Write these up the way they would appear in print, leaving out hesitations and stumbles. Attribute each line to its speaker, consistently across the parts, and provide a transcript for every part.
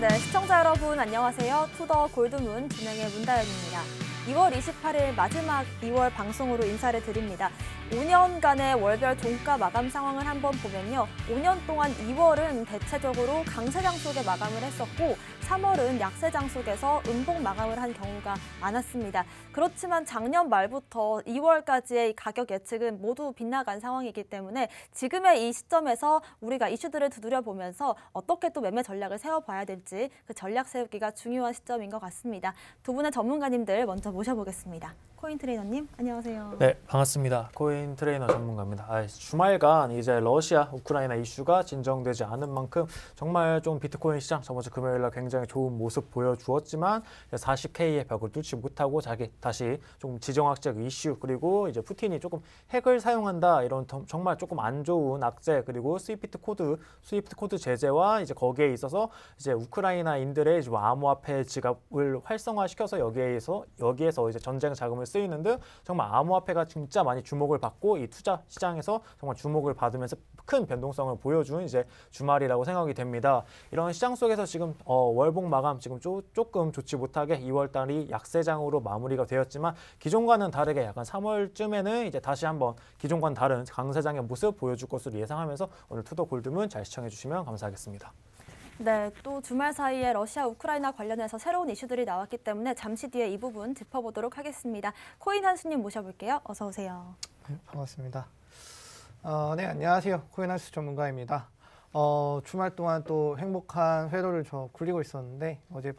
Speaker 1: 네, 시청자 여러분 안녕하세요. 투더 골드문 진행의 문다연입니다. 2월 28일 마지막 2월 방송으로 인사를 드립니다. 5년간의 월별 종가 마감 상황을 한번 보면요. 5년 동안 2월은 대체적으로 강세장 속에 마감을 했었고 3월은 약세장 속에서 음봉 마감을 한 경우가 많았습니다. 그렇지만 작년 말부터 2월까지의 가격 예측은 모두 빗나간 상황이기 때문에 지금의 이 시점에서 우리가 이슈들을 두드려보면서 어떻게 또 매매 전략을 세워봐야 될지 그 전략 세우기가 중요한 시점인 것 같습니다. 두 분의 전문가님들 먼저 모셔보겠습니다. 코인 트레이너님, 안녕하세요.
Speaker 2: 네, 반갑습니다. 코인 트레이너 전문가입니다. 주말간 이제 러시아, 우크라이나 이슈가 진정되지 않은 만큼 정말 좀 비트코인 시장 저번 주 금요일 날 굉장히 좋은 모습 보여주었지만 40K의 벽을 뚫지 못하고 다시 좀 지정학적 이슈 그리고 이제 푸틴이 조금 핵을 사용한다 이런 정말 조금 안 좋은 악재 그리고 스위프트 코드 제재와 이제 거기에 있어서 이제 우크라이나인들의 이제 암호화폐 지갑을 활성화시켜서 여기에서 이제 전쟁 자금을 쓰이는 등 정말 암호화폐가 진짜 많이 주목을 받고 이 투자 시장에서 정말 주목을 받으면서 큰 변동성을 보여준 이제 주말이라고 생각이 됩니다. 이런 시장 속에서 지금 월봉 마감 지금 조금 좋지 못하게 2월 달이 약세장으로 마무리가 되었지만 기존과는 다르게 약간 3월쯤에는 이제 다시 한번 기존과는 다른 강세장의 모습 보여줄 것으로 예상하면서 오늘 투더 골드문 잘 시청해 주시면 감사하겠습니다.
Speaker 1: 네, 또 주말 사이에 러시아, 우크라이나 관련해서 새로운 이슈들이 나왔기 때문에 잠시 뒤에 이 부분 짚어보도록 하겠습니다. 코인 한수님 모셔볼게요. 어서 오세요.
Speaker 3: 네, 반갑습니다. 네, 안녕하세요. 코인 한수 전문가입니다. 주말 동안 또 행복한 회로를 굴리고 있었는데 어제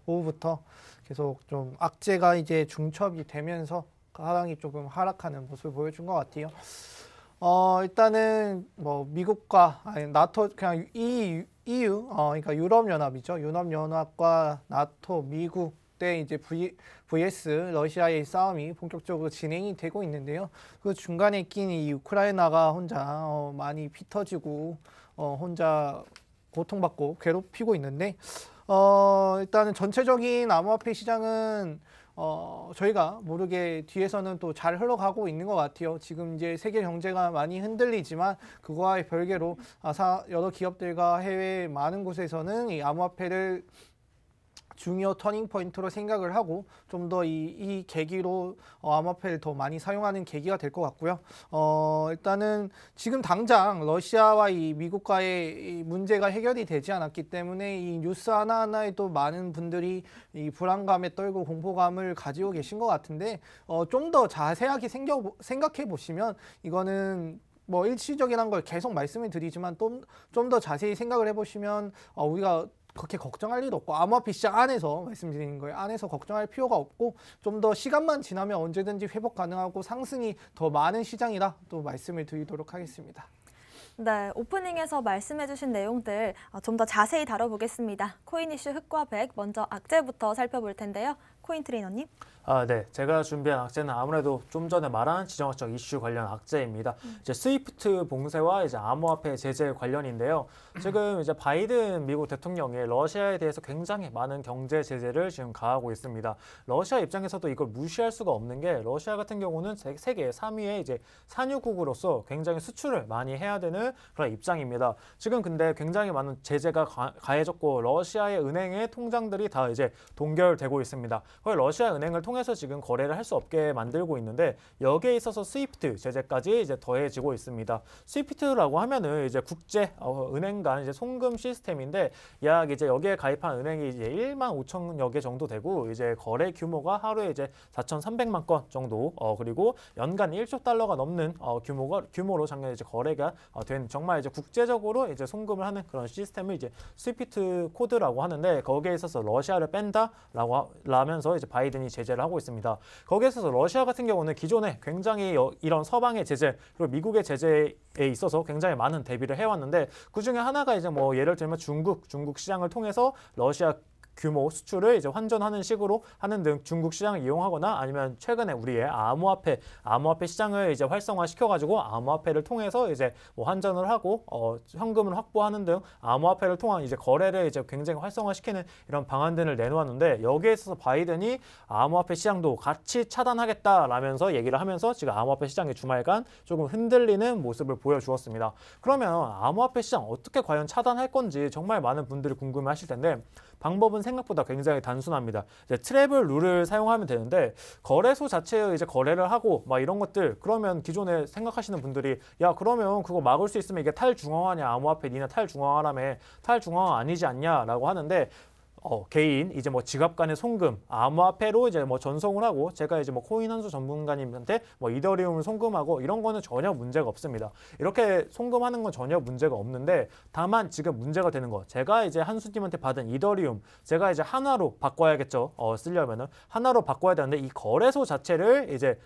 Speaker 3: 오후부터 계속 좀 악재가 이제 중첩이 되면서 하락이 조금 하락하는 모습을 보여준 것 같아요. 일단은 뭐 미국과 나토 그냥 EU 그러니까 유럽연합이죠. 유럽연합과 나토, 미국 때 이제 vs 러시아의 싸움이 본격적으로 진행이 되고 있는데요. 그 중간에 낀 이 우크라이나가 혼자 많이 피 터지고 혼자 고통받고 괴롭히고 있는데 일단은 전체적인 암호화폐 시장은 저희가 모르게 뒤에서는 또 잘 흘러가고 있는 것 같아요. 지금 이제 세계 경제가 많이 흔들리지만 그거와 별개로 여러 기업들과 해외 많은 곳에서는 이 암호화폐를 중요 터닝 포인트로 생각을 하고 좀 더 이 계기로 암호화폐를 더 많이 사용하는 계기가 될 것 같고요. 일단은 지금 당장 러시아와 이 미국과의 이 문제가 해결이 되지 않았기 때문에 이 뉴스 하나하나에도 많은 분들이 이 불안감에 떨고 공포감을 가지고 계신 것 같은데 좀 더 자세하게 생각해 보시면 이거는 뭐 일시적이라는 걸 계속 말씀을 드리지만 좀 더 자세히 생각을 해보시면 우리가 그렇게 걱정할 일도 없고 암호화폐 시장 안에서 말씀드리는 거예요. 안에서 걱정할 필요가 없고 좀 더 시간만 지나면 언제든지 회복 가능하고 상승이 더 많은 시장이라 또 말씀을 드리도록 하겠습니다.
Speaker 1: 네, 오프닝에서 말씀해주신 내용들 좀 더 자세히 다뤄보겠습니다. 코인 이슈 흑과 백, 먼저 악재부터 살펴볼 텐데요. 코인 트레이너님.
Speaker 2: 네. 제가 준비한 악재는 아무래도 좀 전에 말한 지정학적 이슈 관련 악재입니다. 이제 스위프트 봉쇄와 이제 암호화폐 제재 관련인데요. 지금 이제 바이든 미국 대통령이 러시아에 대해서 굉장히 많은 경제 제재를 지금 가하고 있습니다. 러시아 입장에서도 이걸 무시할 수가 없는 게 러시아 같은 경우는 세계 3위의 이제 산유국으로서 굉장히 수출을 많이 해야 되는 그런 입장입니다. 지금 근데 굉장히 많은 제재가 가해졌고 러시아의 은행의 통장들이 다 이제 동결되고 있습니다. 거의 러시아 은행을 통해서 지금 거래를 할 수 없게 만들고 있는데 여기에 있어서 스위프트 제재까지 이제 더해지고 있습니다. 스위프트라고 하면은 이제 국제 은행 간 이제 송금 시스템인데 약 이제 여기에 가입한 은행이 이제 1만 5천여 개 정도 되고 이제 거래 규모가 하루에 이제 4,300만 건 정도 그리고 연간 1조 달러가 넘는 규모로 작년에 이제 거래가 된 정말 이제 국제적으로 이제 송금을 하는 그런 시스템을 이제 스위프트 코드라고 하는데 거기에 있어서 러시아를 뺀다라고 하면서 이제 바이든이 제재를 하고 있습니다. 거기에 있어서 러시아 같은 경우는 기존에 굉장히 이런 서방의 제재 그리고 미국의 제재에 있어서 굉장히 많은 대비를 해왔는데 그 중에 하나가 이제 뭐 예를 들면 중국 시장을 통해서 러시아 규모 수출을 이제 환전하는 식으로 하는 등 중국 시장을 이용하거나 아니면 최근에 우리의 암호화폐 시장을 이제 활성화시켜가지고 암호화폐를 통해서 이제 뭐 환전을 하고 현금을 확보하는 등 암호화폐를 통한 이제 거래를 이제 굉장히 활성화시키는 이런 방안들을 내놓았는데 여기에 있어서 바이든이 암호화폐 시장도 같이 차단하겠다라면서 얘기를 하면서 지금 암호화폐 시장이 주말간 조금 흔들리는 모습을 보여주었습니다. 그러면 암호화폐 시장 어떻게 과연 차단할 건지 정말 많은 분들이 궁금해하실 텐데 방법은 생각보다 굉장히 단순합니다. 이제 트래블 룰을 사용하면 되는데 거래소 자체에 이제 거래를 하고 막 이런 것들 그러면 기존에 생각하시는 분들이 야 그러면 그거 막을 수 있으면 이게 탈중앙화냐 암호화폐 니네 탈중앙화라며 탈중앙화 아니지 않냐라고 하는데 개인 이제 뭐 지갑 간의 송금, 암호화폐로 이제 뭐 전송을 하고 제가 이제 뭐 코인 환수 전문가님한테 뭐 이더리움을 송금하고 이런 거는 전혀 문제가 없습니다. 이렇게 송금하는 건 전혀 문제가 없는데 다만 지금 문제가 되는 거 제가 이제 한수님한테 받은 이더리움 제가 이제 하나로 바꿔야겠죠. 쓰려면은 하나로 바꿔야 되는데 이 거래소 자체를 이제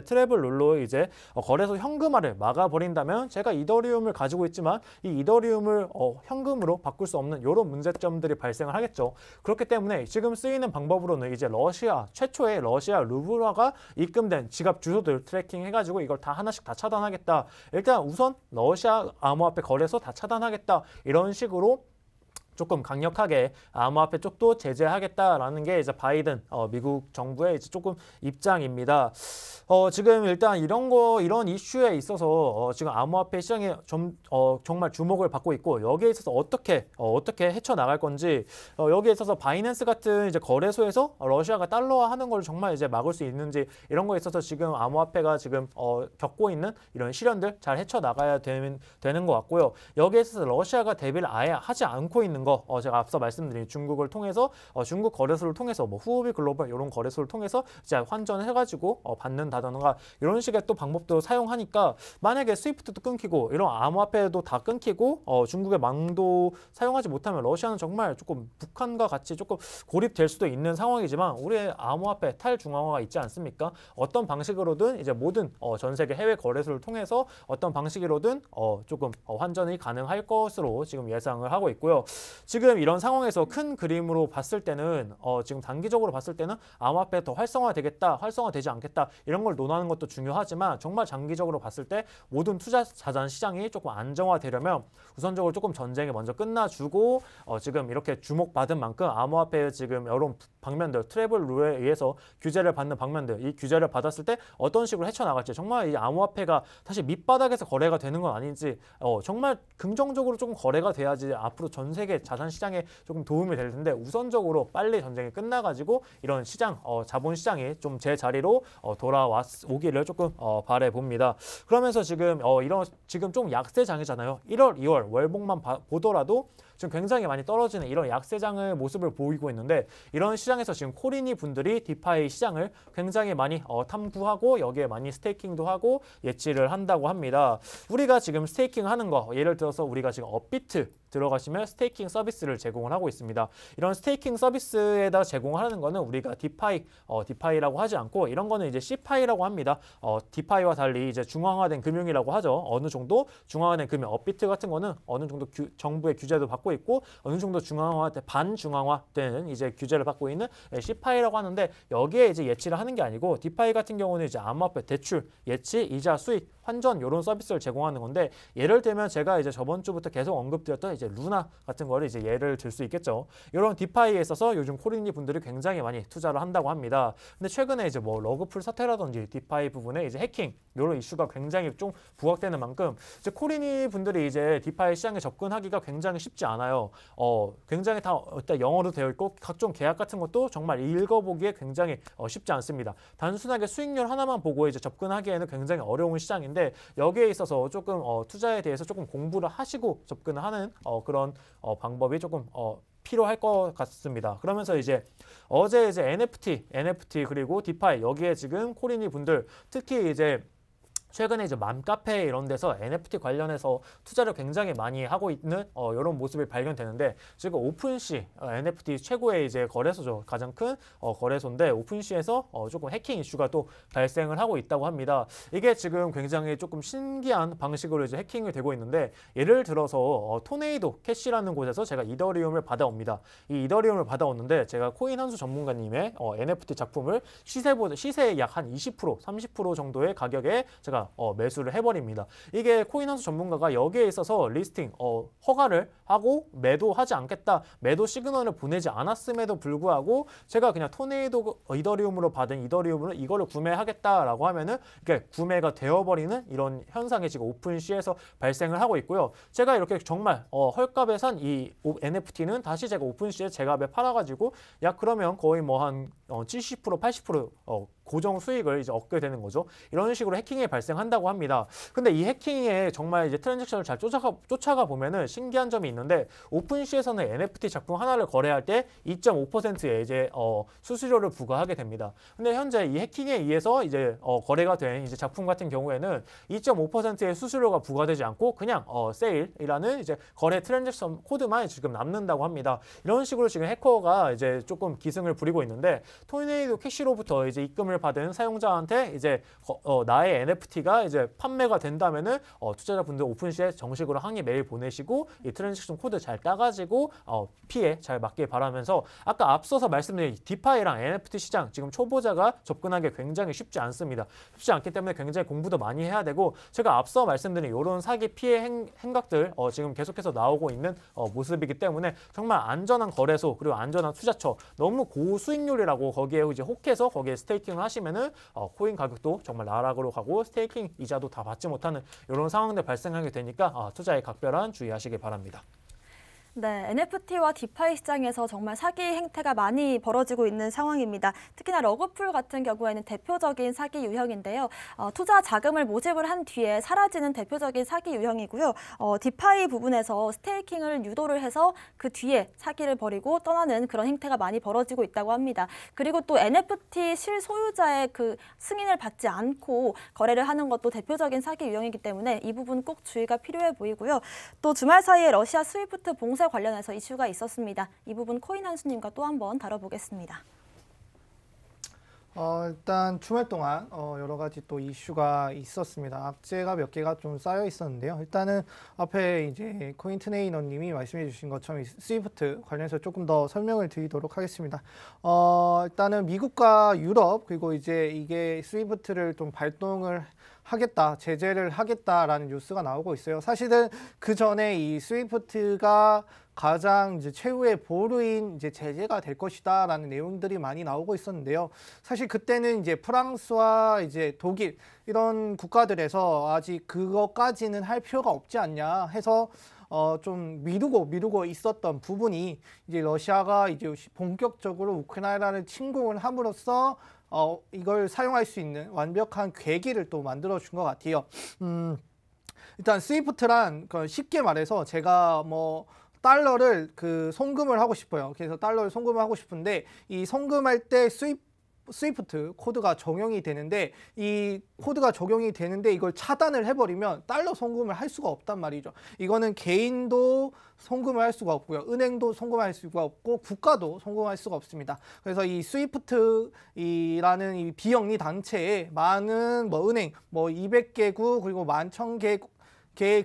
Speaker 2: 트래블 룰로 이제 거래소 현금화를 막아버린다면 제가 이더리움을 가지고 있지만 이 이더리움을 현금으로 바꿀 수 없는 이런 문제점들이 발생을 하겠죠. 그렇기 때문에 지금 쓰이는 방법으로는 이제 최초의 러시아 루블화가 입금된 지갑 주소들 트래킹 해가지고 이걸 다 하나씩 다 차단하겠다. 일단 우선 러시아 암호화폐 거래소 다 차단하겠다. 이런 식으로 조금 강력하게 암호화폐 쪽도 제재하겠다라는 게 이제 바이든 미국 정부의 이제 조금 입장입니다. 지금 일단 이런 이슈에 있어서 지금 암호화폐 시장에 정말 주목을 받고 있고 여기에 있어서 어떻게 헤쳐나갈 건지 여기에 있어서 바이낸스 같은 이제 거래소에서 러시아가 달러화하는 걸 정말 이제 막을 수 있는지 이런 거에 있어서 지금 암호화폐가 지금 겪고 있는 이런 시련들 잘 헤쳐나가야 되는 것 같고요. 여기에 있어서 러시아가 대비를 아예 하지 않고 있는 거 제가 앞서 말씀드린 중국을 통해서 중국 거래소를 통해서 뭐 후오비 글로벌 이런 거래소를 통해서 이제 환전을 해가지고 받는다던가 이런 식의 또 방법도 사용하니까 만약에 스위프트도 끊기고 이런 암호화폐도 다 끊기고 중국의 망도 사용하지 못하면 러시아는 정말 조금 북한과 같이 조금 고립될 수도 있는 상황이지만 우리의 암호화폐 탈중앙화가 있지 않습니까? 어떤 방식으로든 이제 모든 전 세계 해외 거래소를 통해서 어떤 방식으로든 조금 환전이 가능할 것으로 지금 예상을 하고 있고요. 지금 이런 상황에서 큰 그림으로 봤을 때는 지금 단기적으로 봤을 때는 암호화폐 더 활성화되겠다, 활성화되지 않겠다 이런 걸 논하는 것도 중요하지만 정말 장기적으로 봤을 때 모든 투자 자산 시장이 조금 안정화되려면 우선적으로 조금 전쟁이 먼저 끝나주고 지금 이렇게 주목받은 만큼 암호화폐의 지금 여러 방면들 트래블 룰에 의해서 규제를 받는 방면들 이 규제를 받았을 때 어떤 식으로 헤쳐나갈지 정말 이 암호화폐가 다시 밑바닥에서 거래가 되는 건 아닌지 정말 긍정적으로 조금 거래가 돼야지 앞으로 전 세계 자산 시장에 조금 도움이 될 텐데 우선적으로 빨리 전쟁이 끝나가지고 이런 시장 자본 시장이 좀 제 자리로 돌아오기를 조금 바래 봅니다. 그러면서 지금 지금 좀 약세장이잖아요. 1월, 2월 월봉만 보더라도 지금 굉장히 많이 떨어지는 이런 약세장의 모습을 보이고 있는데 이런 시장에서 지금 코리니 분들이 디파이 시장을 굉장히 많이 탐구하고 여기에 많이 스테이킹도 하고 예치를 한다고 합니다. 우리가 지금 스테이킹 하는 거 예를 들어서 우리가 지금 업비트 들어가시면 스테이킹 서비스를 제공을 하고 있습니다. 이런 스테이킹 서비스에다 제공하는 거는 우리가 디파이라고 하지 않고 이런 거는 이제 C파이라고 합니다. 디파이와 달리 이제 중앙화된 금융이라고 하죠. 어느 정도 중앙화된 금융, 업비트 같은 거는 어느 정도 정부의 규제도 받고 있고 어느 정도 반중앙화되는 이제 규제를 받고 있는 C파이라고 하는데 여기에 이제 예치를 하는 게 아니고 디파이 같은 경우는 이제 암호화폐 대출, 예치, 이자, 수익, 환전 이런 서비스를 제공하는 건데 예를 들면 제가 이제 저번 주부터 계속 언급드렸던 이제 루나 같은 거를 이제 예를 들 수 있겠죠. 이런 디파이에 있어서 요즘 코리니 분들이 굉장히 많이 투자를 한다고 합니다. 근데 최근에 이제 뭐 러그풀 사태라든지 디파이 부분에 이제 해킹 이런 이슈가 굉장히 좀 부각되는 만큼 이제 코리니 분들이 이제 디파이 시장에 접근하기가 굉장히 쉽지 않아요. 굉장히 다 일단 영어로 되어 있고 각종 계약 같은 것도 정말 읽어보기에 굉장히 쉽지 않습니다. 단순하게 수익률 하나만 보고 이제 접근하기에는 굉장히 어려운 시장인데 여기에 있어서 조금 투자에 대해서 조금 공부를 하시고 접근하는 그런 방법이 조금 필요할 것 같습니다. 그러면서 이제 어제 이제 NFT 그리고 디파이 여기에 지금 코리니 분들 특히 이제 최근에 이제 맘카페 이런 데서 NFT 관련해서 투자를 굉장히 많이 하고 있는 이런 모습이 발견되는데 지금 오픈시 NFT 최고의 이제 거래소죠. 가장 큰 거래소인데 오픈시에서 조금 해킹 이슈가 또 발생을 하고 있다고 합니다. 이게 지금 굉장히 조금 신기한 방식으로 이제 해킹이 되고 있는데 예를 들어서 토네이도 캐시라는 곳에서 제가 이더리움을 받아옵니다. 이 이더리움을 받아왔는데 제가 코인 한수 전문가님의 NFT 작품을 시세의 약 한 20%, 30% 정도의 가격에 제가 매수를 해버립니다. 이게 코인 한수 전문가가 여기에 있어서 리스팅 허가를 하고 매도하지 않겠다, 매도 시그널을 보내지 않았음에도 불구하고 제가 그냥 토네이도 이더리움으로 받은 이더리움으로 이거를 구매하겠다라고 하면은 이게 구매가 되어버리는 이런 현상이 지금 오픈시에서 발생을 하고 있고요. 제가 이렇게 정말 헐값에 산 이 NFT는 다시 제가 오픈시에 제값에 팔아가지고 약 그러면 거의 뭐 한 70%, 80% 고정 수익을 이제 얻게 되는 거죠. 이런 식으로 해킹이 발생한다고 합니다. 근데 이 해킹에 정말 이제 트랜잭션을 잘 쫓아가 보면은 신기한 점이 있는데 오픈시에서는 NFT 작품 하나를 거래할 때 2.5%의 이제 수수료를 부과하게 됩니다. 근데 현재 이 해킹에 의해서 이제 거래가 된 이제 작품 같은 경우에는 2.5%의 수수료가 부과되지 않고 그냥 세일이라는 이제 거래 트랜잭션 코드만 지금 남는다고 합니다. 이런 식으로 지금 해커가 이제 조금 기승을 부리고 있는데 토네이도 캐시로부터 이제 입금을 받은 사용자한테 이제 나의 NFT가 이제 판매가 된다면은 투자자분들 오픈시에 정식으로 항의 메일 보내시고 이 트랜잭션 코드 잘 따가지고 피해 잘 막길 바라면서 아까 앞서서 말씀드린 디파이랑 NFT 시장 지금 초보자가 접근하기 굉장히 쉽지 않습니다. 쉽지 않기 때문에 굉장히 공부도 많이 해야 되고 제가 앞서 말씀드린 이런 사기 피해 행각들 지금 계속해서 나오고 있는 모습이기 때문에 정말 안전한 거래소 그리고 안전한 투자처 너무 고수익률이라고 거기에 이제 혹해서 거기에 스테이킹을 하시면은 코인 가격도 정말 나락으로 가고 스테이킹 이자도 다 받지 못하는 이런 상황들 발생하게 되니까 투자에 각별한 주의하시길 바랍니다.
Speaker 1: 네, NFT와 디파이 시장에서 정말 사기 행태가 많이 벌어지고 있는 상황입니다. 특히나 러그풀 같은 경우에는 대표적인 사기 유형인데요. 투자 자금을 모집을 한 뒤에 사라지는 대표적인 사기 유형이고요. 디파이 부분에서 스테이킹을 유도를 해서 그 뒤에 사기를 벌이고 떠나는 그런 행태가 많이 벌어지고 있다고 합니다. 그리고 또 NFT 실소유자의 그 승인을 받지 않고 거래를 하는 것도 대표적인 사기 유형이기 때문에 이 부분 꼭 주의가 필요해 보이고요. 또 주말 사이에 러시아 스위프트 봉쇄 관련해서 이슈가 있었습니다. 이 부분 코인 한수님과 또 한번 다뤄보겠습니다.
Speaker 3: 일단 주말 동안 여러 가지 또 이슈가 있었습니다. 악재가 몇 개가 좀 쌓여 있었는데요. 일단은 앞에 이제 코인 트레이너님이 말씀해 주신 것처럼 스위프트 관련해서 조금 더 설명을 드리도록 하겠습니다. 일단은 미국과 유럽 그리고 이제 이게 스위프트를 좀 발동을 하겠다, 제재를 하겠다라는 뉴스가 나오고 있어요. 사실은 그 전에 이 스위프트가 가장 이제 최후의 보루인 이제 제재가 될 것이다라는 내용들이 많이 나오고 있었는데요. 사실 그때는 이제 프랑스와 이제 독일 이런 국가들에서 아직 그것까지는 할 필요가 없지 않냐 해서 좀 미루고 있었던 부분이 이제 러시아가 이제 본격적으로 우크라이나를 침공을 함으로써 이걸 사용할 수 있는 완벽한 계기를 또 만들어 준 것 같아요. 일단 스위프트란 쉽게 말해서 제가 뭐 달러를 송금을 하고 싶어요. 그래서 달러를 송금을 하고 싶은데 이 송금할 때 스위프트 코드가 적용이 되는데 이 코드가 적용이 되는데 이걸 차단을 해버리면 달러 송금을 할 수가 없단 말이죠. 이거는 개인도 송금을 할 수가 없고요. 은행도 송금할 수가 없고 국가도 송금할 수가 없습니다. 그래서 이 스위프트라는 이 비영리 단체에 많은 은행 200개국 그리고 11,000개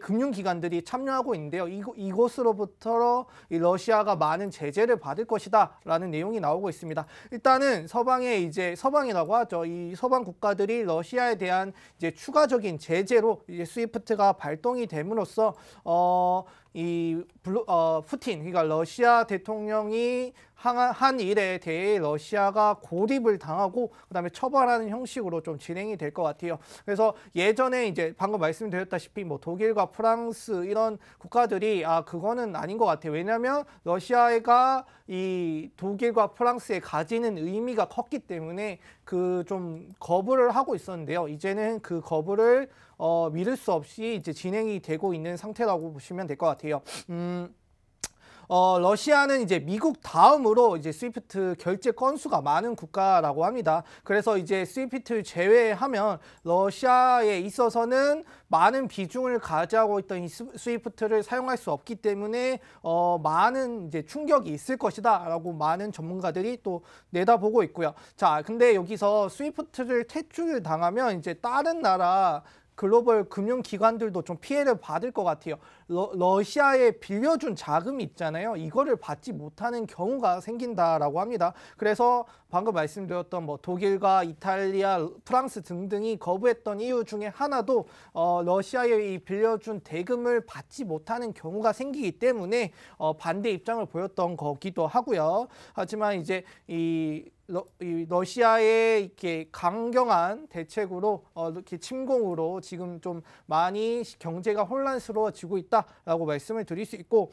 Speaker 3: 금융기관들이 참여하고 있는데요. 이곳으로부터 러시아가 많은 제재를 받을 것이다 라는 내용이 나오고 있습니다. 일단은 서방이라고 하죠. 이 서방 국가들이 러시아에 대한 이제 추가적인 제재로 이제 스위프트가 발동이 됨으로써 푸틴, 그러니까 러시아 대통령이 한 일에 대해 러시아가 고립을 당하고 그다음에 처벌하는 형식으로 좀 진행이 될 것 같아요. 그래서 예전에 이제 방금 말씀드렸다시피 독일과 프랑스 이런 국가들이 그거는 아닌 것 같아요. 왜냐하면 러시아가 이 독일과 프랑스에 가지는 의미가 컸기 때문에 좀 거부를 하고 있었는데요. 이제는 그 거부를 미룰 수 없이 이제 진행이 되고 있는 상태라고 보시면 될 것 같아요. 러시아는 이제 미국 다음으로 이제 스위프트 결제 건수가 많은 국가라고 합니다. 그래서 이제 스위프트를 제외하면 러시아에 있어서는 많은 비중을 가져가고 있던 이 스위프트를 사용할 수 없기 때문에 많은 이제 충격이 있을 것이다라고 많은 전문가들이 또 내다보고 있고요. 자, 근데 여기서 스위프트를 퇴출 당하면 이제 다른 나라 글로벌 금융기관들도 좀 피해를 받을 것 같아요. 러시아에 빌려준 자금이 있잖아요. 이거를 받지 못하는 경우가 생긴다라고 합니다. 그래서 방금 말씀드렸던 뭐 독일과 이탈리아, 프랑스 등등이 거부했던 이유 중에 하나도 러시아에 이 빌려준 대금을 받지 못하는 경우가 생기기 때문에 반대 입장을 보였던 거기도 하고요. 하지만 이제 이 러시아의 이렇게 강경한 대책으로 이렇게 침공으로 지금 좀 많이 경제가 혼란스러워지고 있다라고 말씀을 드릴 수 있고,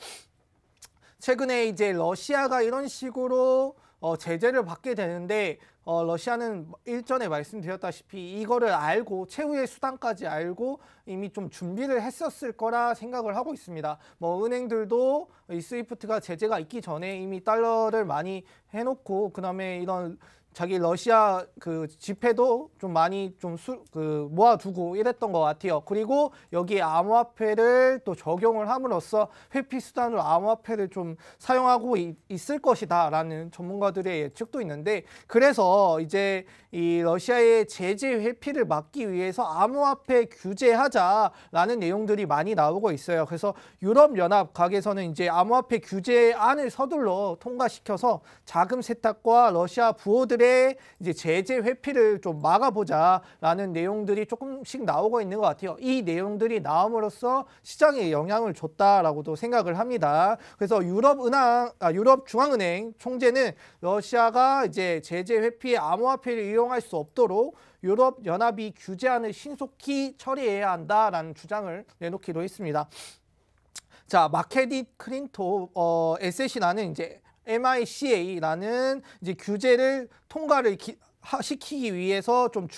Speaker 3: 최근에 이제 러시아가 이런 식으로 제재를 받게 되는데 러시아는 일전에 말씀드렸다시피 이거를 알고 최후의 수단까지 알고 이미 좀 준비를 했었을 거라 생각을 하고 있습니다. 뭐 은행들도 이 스위프트가 제재가 있기 전에 이미 달러를 많이 해놓고 그다음에 이런 자기 러시아 그 지폐도 좀 많이 좀 모아두고 이랬던 것 같아요. 그리고 여기에 암호화폐를 또 적용을 함으로써 회피 수단으로 암호화폐를 좀 사용하고 있을 것이다라는 전문가들의 예측도 있는데, 그래서 이제 이 러시아의 제재 회피를 막기 위해서 암호화폐 규제하자라는 내용들이 많이 나오고 있어요. 그래서 유럽연합 각에서는 이제 암호화폐 규제안을 서둘러 통과시켜서 자금 세탁과 러시아 부호들의 이제 제재 회피를 좀 막아보자라는 내용들이 조금씩 나오고 있는 것 같아요. 이 내용들이 나옴으로써 시장에 영향을 줬다라고도 생각을 합니다. 그래서 유럽 중앙은행 총재는 러시아가 이제 제재 회피에 암호화폐를 이용할 수 없도록 유럽 연합이 규제안을 신속히 처리해야 한다라는 주장을 내놓기도 했습니다. 자, 마케딧 클린토 에셋이라는 이제 MICA라는 이제 규제를 통과를 시키기 위해서 좀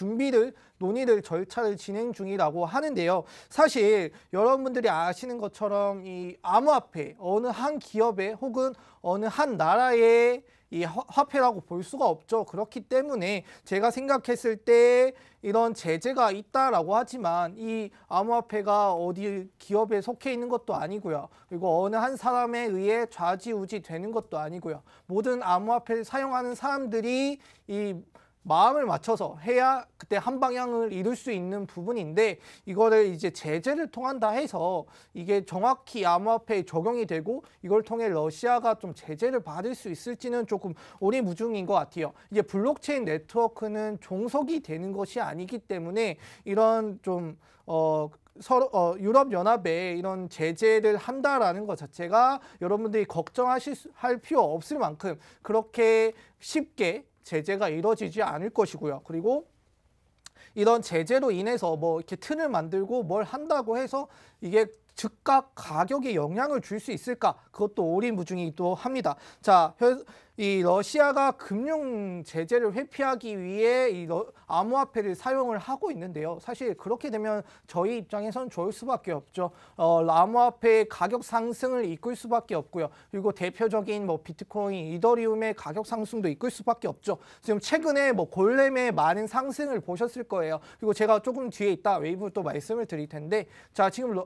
Speaker 3: 논의를 절차를 진행 중이라고 하는데요. 사실 여러분들이 아시는 것처럼 이 암호화폐 어느 한 기업의 혹은 어느 한 나라의 이 화폐라고 볼 수가 없죠. 그렇기 때문에 제가 생각했을 때 이런 제재가 있다라고 하지만 이 암호화폐가 어디 기업에 속해 있는 것도 아니고요. 그리고 어느 한 사람에 의해 좌지우지 되는 것도 아니고요. 모든 암호화폐를 사용하는 사람들이 이 마음을 맞춰서 해야 그때 한 방향을 이룰 수 있는 부분인데, 이거를 이제 제재를 통한다 해서 이게 정확히 암호화폐에 적용이 되고 이걸 통해 러시아가 좀 제재를 받을 수 있을지는 조금 오리무중인 것 같아요. 이제 블록체인 네트워크는 종속이 되는 것이 아니기 때문에 이런 좀 유럽연합에 이런 제재를 한다라는 것 자체가 여러분들이 걱정할 필요 없을 만큼 그렇게 쉽게 제재가 이루어지지 않을 것이고요. 그리고 이런 제재로 인해서 뭐 이렇게 틀을 만들고 뭘 한다고 해서 이게 즉각 가격에 영향을 줄 수 있을까? 그것도 오리무중이기도 합니다. 자, 이 러시아가 금융 제재를 회피하기 위해 이 암호화폐를 사용을 하고 있는데요. 사실 그렇게 되면 저희 입장에선 좋을 수밖에 없죠. 암호화폐의 가격 상승을 이끌 수밖에 없고요. 그리고 대표적인 뭐 비트코인, 이더리움의 가격 상승도 이끌 수밖에 없죠. 지금 최근에 뭐 골렘의 많은 상승을 보셨을 거예요. 그리고 제가 조금 뒤에 있다 웨이브 또 말씀을 드릴 텐데, 자, 지금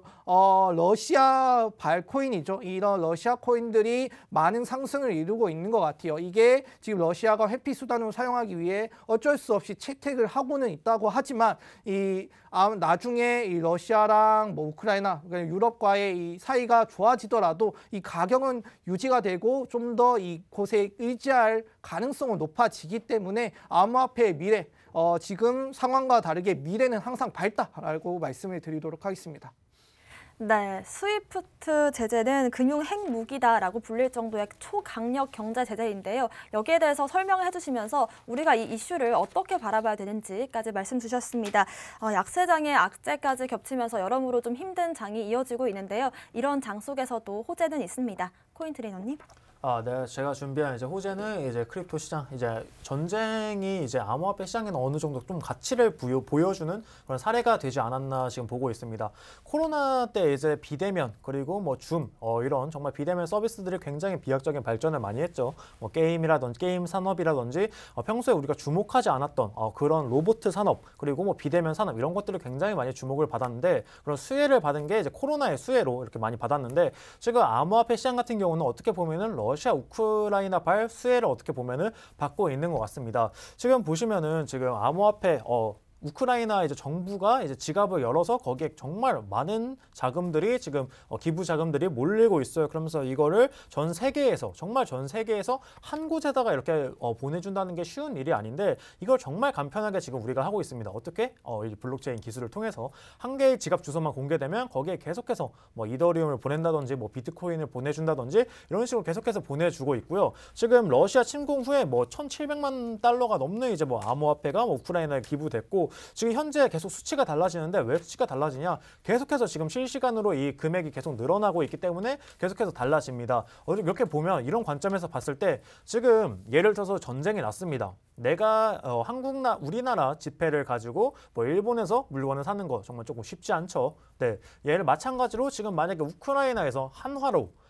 Speaker 3: 러시아 발코인이죠. 이런 러시아 코인들이 많은 상승을 이루고 있는 것 같아요. 이게 지금 러시아가 회피 수단으로 사용하기 위해 어쩔 수 없이 채택을 하고는 있다고 하지만 나중에 이 러시아랑 뭐 우크라이나, 유럽과의 이 사이가 좋아지더라도 이 가격은 유지가 되고 좀 더 이곳에 의지할 가능성은 높아지기 때문에 암호화폐의 미래, 지금 상황과 다르게 미래는 항상 밝다라고 말씀을 드리도록 하겠습니다.
Speaker 1: 네, 스위프트 제재는 금융 핵무기다라고 불릴 정도의 초강력 경제 제재인데요. 여기에 대해서 설명을 해주시면서 우리가 이 이슈를 어떻게 바라봐야 되는지까지 말씀 주셨습니다. 약세장의 악재까지 겹치면서 여러모로 좀 힘든 장이 이어지고 있는데요. 이런 장 속에서도 호재는 있습니다. 코인 트레이너님.
Speaker 2: 네, 제가 준비한 이제 호재는 이제 크립토 시장, 이제 전쟁이 이제 암호화폐 시장에는 어느 정도 좀 가치를 보여주는 그런 사례가 되지 않았나 지금 보고 있습니다. 코로나 때 이제 비대면 그리고 뭐 줌, 이런 정말 비대면 서비스들이 굉장히 비약적인 발전을 많이 했죠. 뭐 게임이라든지 게임 산업이라든지 평소에 우리가 주목하지 않았던 그런 로봇 산업 그리고 뭐 비대면 산업 이런 것들을 굉장히 많이 주목을 받았는데 그런 수혜를 받은 게 이제 코로나의 수혜로 이렇게 많이 받았는데 지금 암호화폐 시장 같은 경우는 어떻게 보면은 러시아 우크라이나 발 수혜를 어떻게 보면은 받고 있는 것 같습니다. 지금 보시면은 지금 암호화폐 우크라이나 이제 정부가 이제 지갑을 열어서 거기에 정말 많은 자금들이 지금 기부 자금들이 몰리고 있어요. 그러면서 이거를 전 세계에서 정말 전 세계에서 한 곳에다가 이렇게 보내준다는 게 쉬운 일이 아닌데 이걸 정말 간편하게 지금 우리가 하고 있습니다. 어떻게? 이 블록체인 기술을 통해서 한 개의 지갑 주소만 공개되면 거기에 계속해서 뭐 이더리움을 보낸다든지 뭐 비트코인을 보내준다든지 이런 식으로 계속해서 보내주고 있고요. 지금 러시아 침공 후에 뭐 1,700만 달러가 넘는 이제 뭐 암호화폐가 뭐 우크라이나에 기부됐고 지금 현재 계속 수치가 달라지는데 왜 수치가 달라지냐? 계속해서 지금 실시간으로 이 금액이 계속 늘어나고 있기 때문에 계속해서 달라집니다. 이렇게 보면 이런 관점에서 봤을 때 지금 예를 들어서 전쟁이 났습니다. 내가 우리나라 지폐를 가지고 뭐 일본에서 물건을 사는 거 정말 조금 쉽지 않죠. 네, 얘를 마찬가지로 지금 만약에 우크라이나에서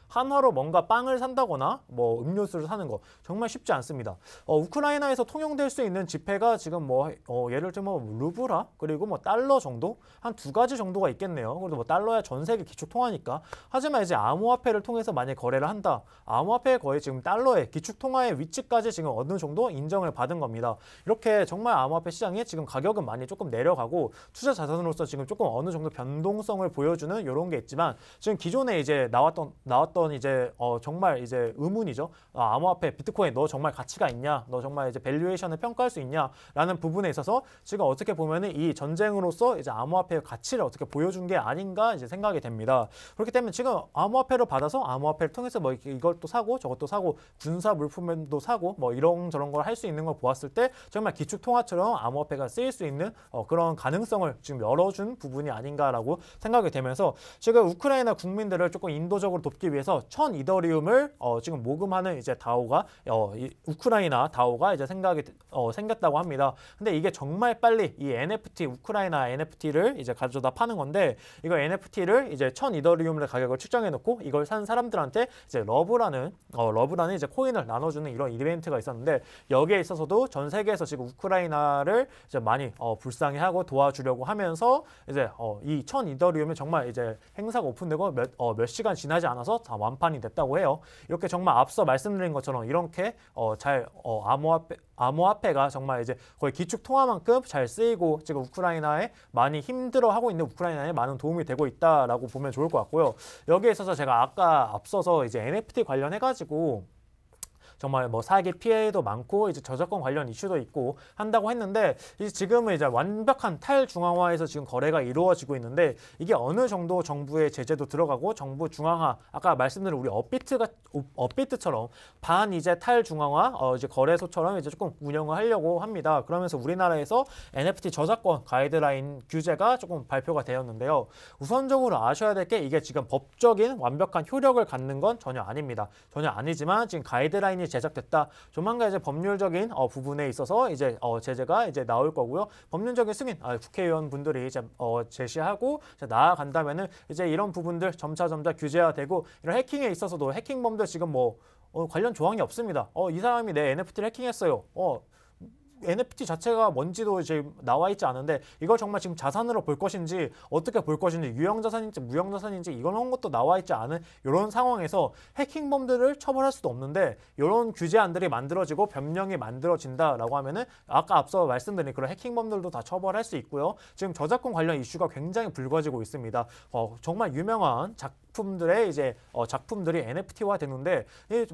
Speaker 2: 한화로 뭔가 빵을 산다거나 뭐 음료수를 사는 거 정말 쉽지 않습니다. 우크라이나에서 통용될 수 있는 지폐가 지금 뭐 예를 들면 루브라 그리고 뭐 달러 정도 한 2가지 정도가 있겠네요. 그래도 뭐 달러야 전 세계 기축 통화니까. 하지만 이제 암호화폐를 통해서 만약 거래를 한다. 암호화폐 거의 지금 달러의 기축 통화의 위치까지 지금 어느 정도 인정을 받은 겁니다. 이렇게 정말 암호화폐 시장이 지금 가격은 많이 조금 내려가고 투자 자산으로서 지금 조금 어느 정도 변동성을 보여주는 이런 게 있지만 지금 기존에 이제 나왔던 이제 정말 이제 의문이죠. 암호화폐 비트코인 너 정말 가치가 있냐? 너 정말 이제 밸류에이션을 평가할 수 있냐?라는 부분에 있어서 지금 어떻게 보면은 이 전쟁으로서 이제 암호화폐의 가치를 어떻게 보여준 게 아닌가 이제 생각이 됩니다. 그렇기 때문에 지금 암호화폐를 받아서 암호화폐를 통해서 뭐 이것도 사고 저것도 사고 군사 물품도 사고 뭐 이런저런 걸 할 수 있는 걸 보았을 때 정말 기축 통화처럼 암호화폐가 쓰일 수 있는 그런 가능성을 지금 열어준 부분이 아닌가라고 생각이 되면서 지금 우크라이나 국민들을 조금 인도적으로 돕기 위해서 1,000 이더리움을 지금 모금하는 이제 다오가 우크라이나 다오가 이제 생겼다고 합니다. 근데 이게 정말 빨리 이 NFT 우크라이나 NFT를 이제 가져다 파는 건데 이거 NFT를 이제 1,000 이더리움의 가격을 측정해 놓고 이걸 산 사람들한테 이제 러브라는 이제 코인을 나눠주는 이런 이벤트가 있었는데 여기에 있어서도 전 세계에서 지금 우크라이나를 이제 많이 불쌍해하고 도와주려고 하면서 이제 이 1,000 이더리움이 정말 이제 행사가 오픈되고 몇 시간 지나지 않아서 다 완판이 됐다고 해요. 이렇게 정말 앞서 말씀드린 것처럼 이렇게 암호화폐가 정말 이제 거의 기축 통화만큼 잘 쓰이고 지금 우크라이나에 많이 힘들어하고 있는 우크라이나에 많은 도움이 되고 있다라고 보면 좋을 것 같고요. 여기에 있어서 제가 아까 앞서서 이제 NFT 관련해가지고 정말 뭐 사기 피해도 많고 이제 저작권 관련 이슈도 있고 한다고 했는데 이제 지금은 이제 완벽한 탈중앙화에서 지금 거래가 이루어지고 있는데 이게 어느 정도 정부의 제재도 들어가고 정부 중앙화 아까 말씀드린 우리 업비트처럼 반 이제 탈중앙화 이제 거래소처럼 이제 조금 운영을 하려고 합니다. 그러면서 우리나라에서 NFT 저작권 가이드라인 규제가 조금 발표가 되었는데요. 우선적으로 아셔야 될 게 이게 지금 법적인 완벽한 효력을 갖는 건 전혀 아닙니다. 전혀 아니지만 지금 가이드라인이 제작됐다. 조만간 이제 법률적인 부분에 있어서 이제 제재가 이제 나올 거고요. 법률적인 승인 국회의원 분들이 이제 제시하고 이제 나아간다면은 이제 이런 부분들 점차 규제화되고 이런 해킹에 있어서도 해킹범들 지금 뭐 관련 조항이 없습니다. 이 사람이 내 NFT를 해킹했어요. NFT 자체가 뭔지도 이제 나와 있지 않은데 이걸 정말 지금 자산으로 볼 것인지 어떻게 볼 것인지 유형자산인지 무형자산인지 이런 것도 나와 있지 않은 이런 상황에서 해킹범들을 처벌할 수도 없는데 이런 규제안들이 만들어지고 변명이 만들어진다라고 하면은 아까 앞서 말씀드린 그런 해킹범들도 다 처벌할 수 있고요. 지금 저작권 관련 이슈가 굉장히 불거지고 있습니다. 정말 유명한 작품들의 이제 작품들이 NFT화 되는데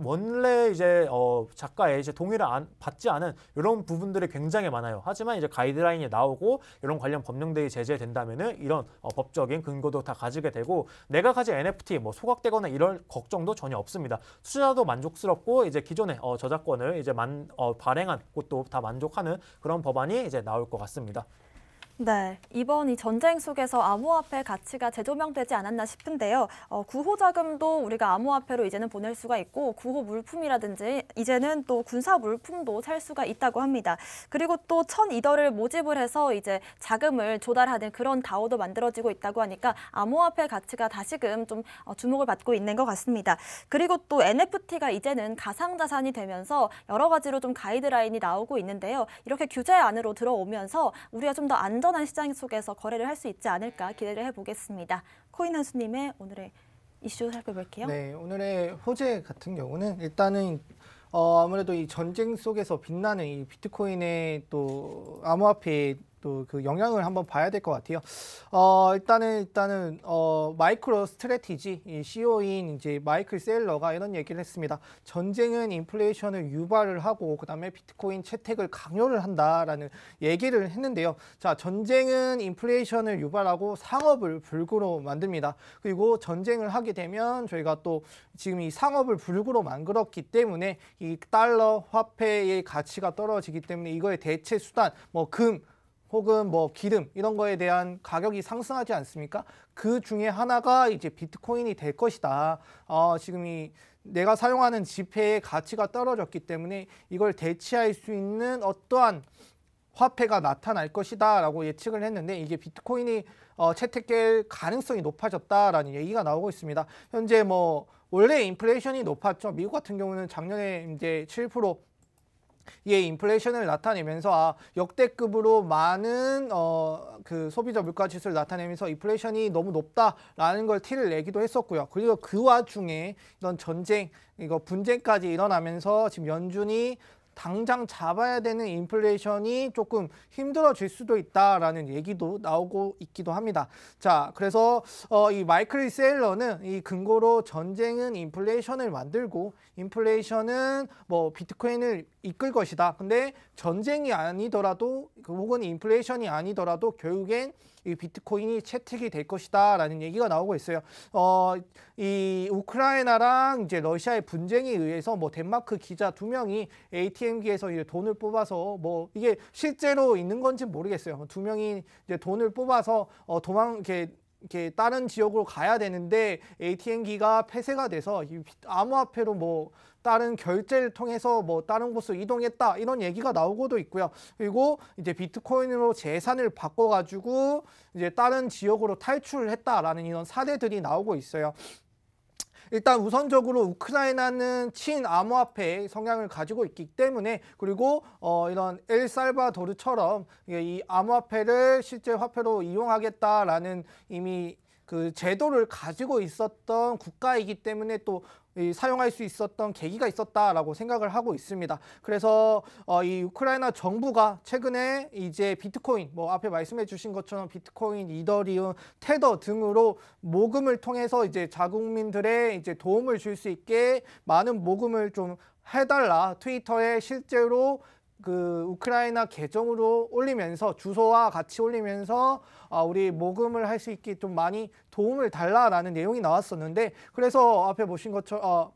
Speaker 2: 원래 이제 작가의 이제 동의를 받지 않은 이런 부분들이 굉장히 많아요. 하지만 이제 가이드라인이 나오고 이런 관련 법령들이 제재된다면은 이런 법적인 근거도 다 가지게 되고 내가 가진 NFT 뭐 소각되거나 이럴 걱정도 전혀 없습니다. 투자자도 만족스럽고 이제 기존의 저작권을 이제 발행한 곳도 다 만족하는 그런 법안이 이제 나올 것 같습니다.
Speaker 1: 네, 이번 이 전쟁 속에서 암호화폐 가치가 재조명되지 않았나 싶은데요. 구호 자금도 우리가 암호화폐로 이제는 보낼 수가 있고 구호 물품이라든지 이제는 또 군사 물품도 살 수가 있다고 합니다. 그리고 또 1,002달러를 모집을 해서 이제 자금을 조달하는 그런 다오도 만들어지고 있다고 하니까 암호화폐 가치가 다시금 좀 주목을 받고 있는 것 같습니다. 그리고 또 NFT가 이제는 가상자산이 되면서 여러 가지로 좀 가이드라인이 나오고 있는데요. 이렇게 규제 안으로 들어오면서 우리가 좀 더 안전한 시장 속에서 거래를 할 수 있지 않을까 기대를 해보겠습니다. 코인 한수님의 오늘의 이슈 살펴볼게요.
Speaker 3: 네, 오늘의 호재 같은 경우는 일단은 아무래도 이 전쟁 속에서 빛나는 이 비트코인의 또 암호화폐의 또 그 영향을 한번 봐야 될 것 같아요. 일단은 마이크로 스트래티지 이 CEO인 이제 마이클 세일러가 이런 얘기를 했습니다. 전쟁은 인플레이션을 유발을 하고 그다음에 비트코인 채택을 강요를 한다라는 얘기를 했는데요. 자, 전쟁은 인플레이션을 유발하고 상업을 불구로 만듭니다. 그리고 전쟁을 하게 되면 저희가 또 지금 이 상업을 불구로 만들었기 때문에 이 달러 화폐의 가치가 떨어지기 때문에 이거의 대체 수단 뭐 금 혹은 뭐 기름 이런 거에 대한 가격이 상승하지 않습니까? 그 중에 하나가 이제 비트코인이 될 것이다. 지금 이 내가 사용하는 지폐의 가치가 떨어졌기 때문에 이걸 대체할 수 있는 어떠한 화폐가 나타날 것이다 라고 예측을 했는데 이게 비트코인이 채택될 가능성이 높아졌다라는 얘기가 나오고 있습니다. 현재 뭐 원래 인플레이션이 높았죠. 미국 같은 경우는 작년에 이제 7% 예, 인플레이션을 나타내면서 역대급으로 많은 그 소비자 물가 지수를 나타내면서 인플레이션이 너무 높다라는 걸 티를 내기도 했었고요. 그리고 그 와중에 이런 전쟁, 분쟁까지 일어나면서 지금 연준이 당장 잡아야 되는 인플레이션이 조금 힘들어질 수도 있다라는 얘기도 나오고 있기도 합니다. 자, 그래서 이 마이클 세일러는 이 근거로 전쟁은 인플레이션을 만들고 인플레이션은 뭐 비트코인을 이끌 것이다. 근데 전쟁이 아니더라도 혹은 인플레이션이 아니더라도 결국엔 이 비트코인이 채택이 될 것이다 라는 얘기가 나오고 있어요. 이 우크라이나랑 이제 러시아의 분쟁에 의해서 뭐 덴마크 기자 2명이 ATM기에서 이제 돈을 뽑아서 뭐 이게 실제로 있는 건지 모르겠어요. 2명이 이제 돈을 뽑아서 이렇게 다른 지역으로 가야 되는데 ATM기가 폐쇄가 돼서 이 암호화폐로 뭐 다른 결제를 통해서 뭐 다른 곳으로 이동했다 이런 얘기가 나오고도 있고요. 그리고 이제 비트코인으로 재산을 바꿔가지고 이제 다른 지역으로 탈출을 했다라는 이런 사례들이 나오고 있어요. 일단 우선적으로 우크라이나는 친암호화폐의 성향을 가지고 있기 때문에 그리고 이런 엘살바도르처럼 이 암호화폐를 실제 화폐로 이용하겠다라는 이미 그 제도를 가지고 있었던 국가이기 때문에 또 사용할 수 있었던 계기가 있었다라고 생각을 하고 있습니다. 그래서 이 우크라이나 정부가 최근에 이제 비트코인, 뭐 앞에 말씀해 주신 것처럼 비트코인, 이더리움, 테더 등으로 모금을 통해서 이제 자국민들의 이제 도움을 줄 수 있게 많은 모금을 좀 해달라. 트위터에 실제로 그 우크라이나 계정으로 올리면서 주소와 같이 올리면서 우리 모금을 할 수 있게 좀 많이 도움을 달라라는 내용이 나왔었는데 그래서 앞에 보신 것처럼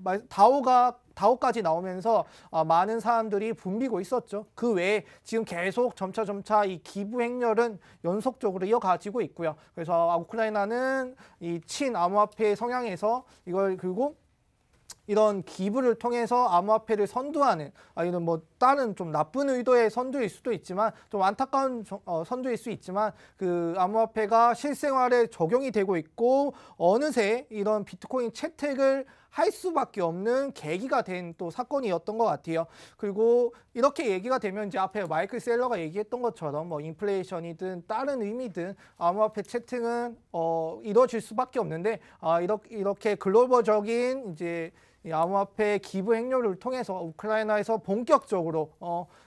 Speaker 3: 다오까지 나오면서 많은 사람들이 붐비고 있었죠. 그 외에 지금 계속 점차 이 기부 행렬은 연속적으로 이어가지고 있고요. 그래서 우크라이나는 이 친암호화폐 성향에서 이걸 그리고 이런 기부를 통해서 암호화폐를 선두하는 이런 뭐 다른 좀 나쁜 의도의 선두일 수도 있지만 좀 안타까운 선두일 수 있지만 그 암호화폐가 실생활에 적용이 되고 있고 어느새 이런 비트코인 채택을 할 수밖에 없는 계기가 된 또 사건이었던 것 같아요. 그리고 이렇게 얘기가 되면 이제 앞에 마이클 셀러가 얘기했던 것처럼 뭐 인플레이션이든 다른 의미든 암호화폐 채택은 이루어질 수밖에 없는데 이렇게 글로벌적인 이제 이 암호화폐 기부 행렬을 통해서 우크라이나에서 본격적으로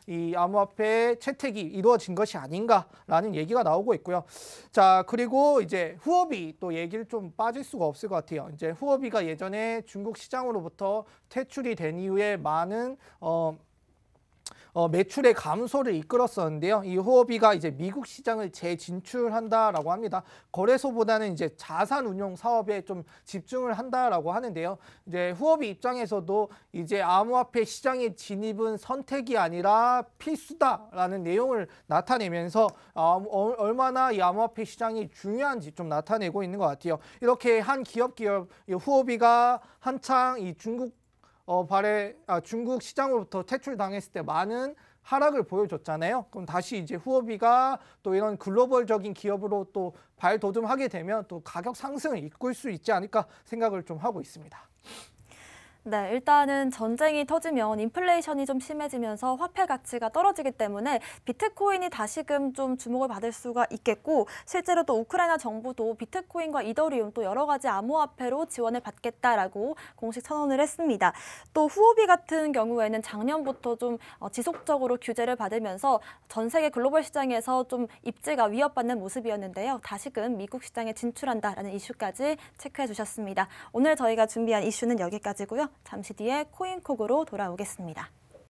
Speaker 3: 이 암호화폐 채택이 이루어진 것이 아닌가라는 얘기가 나오고 있고요. 자, 그리고 이제 후오비 또 얘기를 좀 빠질 수가 없을 것 같아요. 이제 후오비가 예전에 중국 시장으로부터 퇴출이 된 이후에 많은 매출의 감소를 이끌었었는데요. 이 후오비가 이제 미국 시장을 재진출한다라고 합니다. 거래소보다는 이제 자산 운용 사업에 좀 집중을 한다라고 하는데요. 이제 후오비 입장에서도 이제 암호화폐 시장의 진입은 선택이 아니라 필수다라는 내용을 나타내면서 얼마나 이 암호화폐 시장이 중요한지 좀 나타내고 있는 것 같아요. 이렇게 한 기업 후오비가 한창 이 중국 시장으로부터 퇴출당했을 때 많은 하락을 보여줬잖아요. 그럼 다시 이제 후오비가 또 이런 글로벌적인 기업으로 또 발돋움하게 되면 또 가격 상승을 이끌 수 있지 않을까 생각을 좀 하고 있습니다.
Speaker 1: 네, 일단은 전쟁이 터지면 인플레이션이 좀 심해지면서 화폐 가치가 떨어지기 때문에 비트코인이 다시금 좀 주목을 받을 수가 있겠고, 실제로 또 우크라이나 정부도 비트코인과 이더리움 또 여러 가지 암호화폐로 지원을 받겠다라고 공식 선언을 했습니다. 또 후오비 같은 경우에는 작년부터 좀 지속적으로 규제를 받으면서 전 세계 글로벌 시장에서 좀 입지가 위협받는 모습이었는데요. 다시금 미국 시장에 진출한다라는 이슈까지 체크해 주셨습니다. 오늘 저희가 준비한 이슈는 여기까지고요. 잠시 뒤에 코인콕으로 돌아오겠습니다.